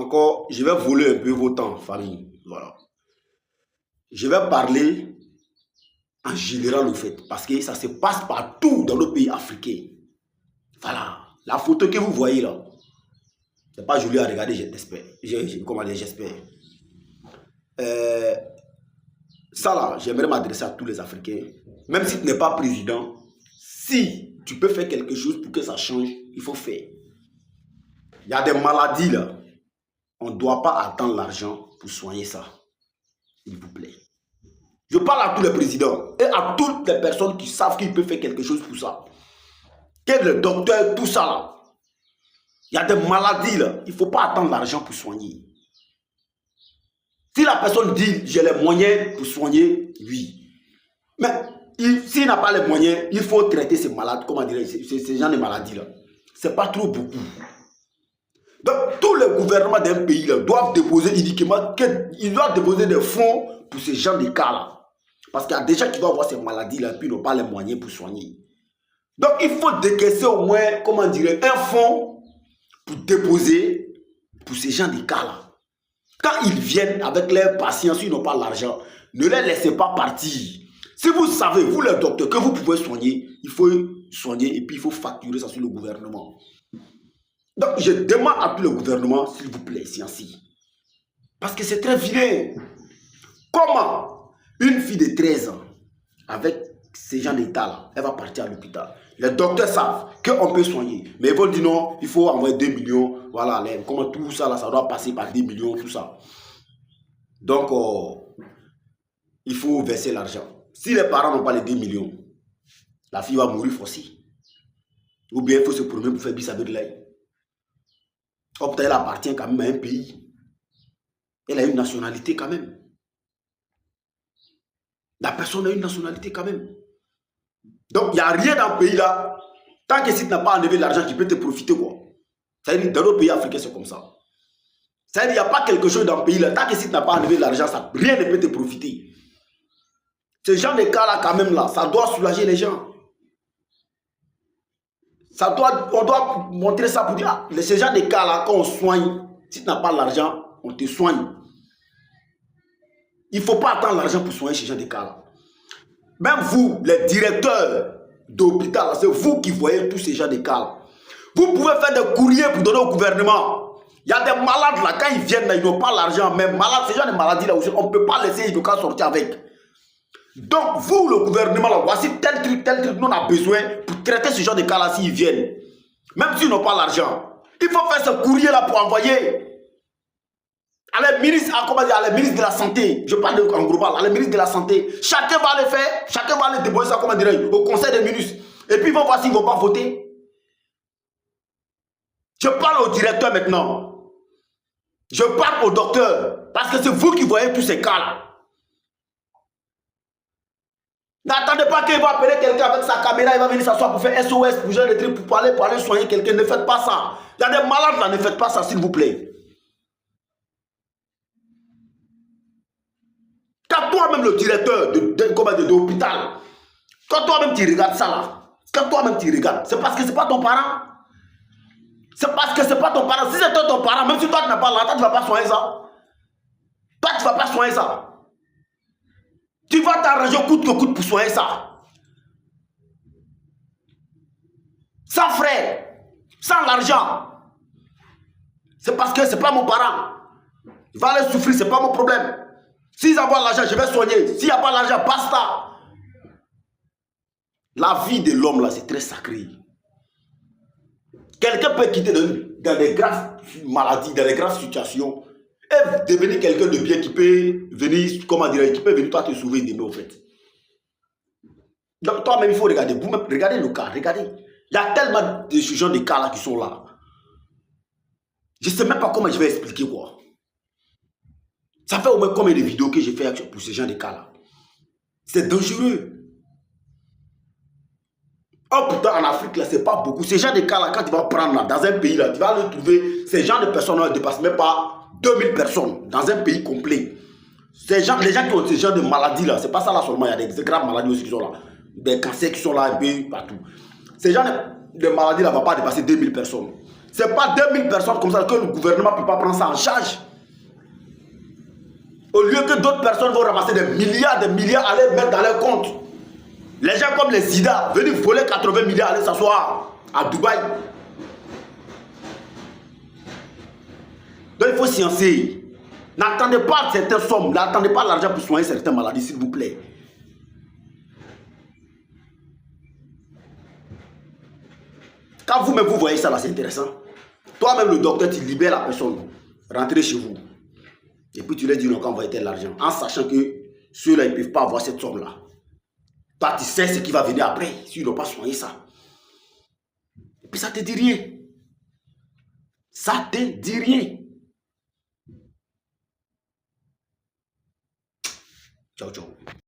encore, je vais voler un peu vos temps, famille. Voilà. Je vais parler en général au fait, parce que ça se passe partout dans nos pays africains. Voilà. La photo que vous voyez là, c'est pas joli à regarder, j'espère. Comment dire, j'espère. Ça là, j'aimerais m'adresser à tous les Africains. Même si tu n'es pas président, si tu peux faire quelque chose pour que ça change, il faut faire. Il y a des maladies là. On ne doit pas attendre l'argent pour soigner ça. S'il vous plaît. Je parle à tous les présidents et à toutes les personnes qui savent qu'ils peuvent faire quelque chose pour ça. Quel est le docteur, tout ça là. Il y a des maladies là. Il ne faut pas attendre l'argent pour soigner. Si la personne dit j'ai les moyens pour soigner, oui. Mais s'il n'a pas les moyens, il faut traiter ces malades, comment dire, ces gens de maladies là. C'est pas trop beaucoup. Donc tous les gouvernements d'un pays là, doivent déposer uniquement, ils doivent déposer des fonds pour ces gens de cas là. Parce qu'il y a des gens qui vont avoir ces maladies là, puis n'ont pas les moyens pour soigner. Donc il faut décaisser au moins, comment dire, un fonds pour déposer pour ces gens de cas là. Quand ils viennent avec leurs patients, s'ils n'ont pas l'argent, ne les laissez pas partir. Si vous savez, vous les docteurs, que vous pouvez soigner, il faut soigner et puis il faut facturer ça sur le gouvernement. Donc je demande à tout le gouvernement, s'il vous plaît, Siansi. Parce que c'est très vilain. Comment une fille de 13 ans, avec ces gens d'état là, elle va partir à l'hôpital. Les docteurs savent qu'on peut soigner. Mais ils vont dire non, il faut envoyer 2 millions. Voilà, comment tout ça là, ça doit passer par 2 millions, tout ça. Donc, il faut verser l'argent. Si les parents n'ont pas les 2 millions, la fille va mourir forcée. Ou bien il faut se promener pour faire bis avec l'ail. Or, peut-être elle appartient quand même à un pays. Elle a une nationalité quand même. La personne a une nationalité quand même. Donc, il n'y a rien dans le pays là. Tant que si tu n'as pas enlevé l'argent qui peut te profiter, quoi. Ça veut dire dans nos pays africains, c'est comme ça. Ça veut dire qu'il n'y a pas quelque chose dans le pays là. Tant que si tu n'as pas enlevé l'argent, rien ne peut te profiter. Ce genre de cas là, quand même là, ça doit soulager les gens. On doit montrer ça pour dire, ce genre de cas là, quand on soigne, si tu n'as pas l'argent, on te soigne. Il ne faut pas attendre l'argent pour soigner ce genre de cas là. Même vous, les directeurs d'hôpital, c'est vous qui voyez tous ces gens de cas là. Vous pouvez faire des courriers pour donner au gouvernement. Il y a des malades là, quand ils viennent là, ils n'ont pas l'argent. Mais malades, ces gens de maladies là aussi, on ne peut pas laisser les cas sortir avec. Donc, vous, le gouvernement là, voici tel truc, nous on a besoin pour traiter ce genre de cas là s'ils viennent. Même s'ils n'ont pas l'argent. Il faut faire ce courrier là pour envoyer. À les ministres, à les ministres de la santé, je parle en global, à les ministres de la santé, chacun va le faire, chacun va le déposer ça, comment dire, au conseil des ministres. Et puis ils vont voir s'ils ne vont pas voter. Je parle au directeur maintenant. Je parle au docteur. Parce que c'est vous qui voyez tous ces cas-là. N'attendez pas qu'il va appeler quelqu'un avec sa caméra, il va venir s'asseoir pour faire SOS, pour gérer des trucs, pour aller soigner quelqu'un. Ne faites pas ça. Il y a des malades là, ne faites pas ça, s'il vous plaît. Quand toi-même le directeur de l'hôpital, quand toi-même tu regardes ça là, quand toi-même tu regardes, c'est parce que c'est pas ton parent. C'est parce que c'est pas ton parent. Si c'est ton parent, même si toi tu n'as pas l'argent, tu ne vas pas soigner ça. Toi tu ne vas pas soigner ça. Tu vas t'arranger coûte que coûte pour soigner ça. Sans frais, sans l'argent. C'est parce que c'est pas mon parent. Il va aller souffrir, c'est pas mon problème. S'ils ont l'argent, je vais soigner. S'il n'y a pas l'argent, basta. La vie de l'homme là, c'est très sacré. Quelqu'un peut quitter dans des graves maladies, dans des graves situations, et devenir quelqu'un de bien qui peut venir, comment dire, qui peut venir toi te sauver demain au fait. Donc toi-même, il faut regarder, vous-même, regardez le cas, regardez. Il y a tellement de ce genre de cas là qui sont là. Je ne sais même pas comment je vais expliquer quoi. Ça fait au moins combien de vidéos que j'ai fait pour ce genre de cas là. C'est dangereux. Oh putain, en Afrique, là, c'est pas beaucoup. Ces gens de cas là, quand tu vas prendre là, dans un pays là, tu vas le trouver, ces gens de personnes ne dépassent même pas 2000 personnes dans un pays complet. Les gens qui ont ces gens de maladies là, c'est pas ça là seulement, il y a des graves maladies aussi qui sont là. Des cancers qui sont là un peu partout. Ces gens de maladies là ne vont pas dépasser 2000 personnes. Ce n'est pas 2000 personnes comme ça que le gouvernement ne peut pas prendre ça en charge. Au lieu que d'autres personnes vont ramasser des milliards, aller mettre dans leur compte. Les gens comme les Zida, venir voler 80 milliards, aller s'asseoir à Dubaï. Donc il faut sciencer. N'attendez pas certaines sommes, n'attendez pas l'argent pour soigner certaines maladies, s'il vous plaît. Quand vous-même vous voyez ça là, c'est intéressant. Toi-même, le docteur, tu libères la personne. Rentrez chez vous. Et puis tu leur dis non, qu'on va être l'argent. En sachant que ceux-là, ils ne peuvent pas avoir cette somme-là. Toi, tu sais ce qui va venir après, s'ils n'ont pas soigné ça. Et puis ça te dit rien. Ça te dit rien. Ciao, ciao.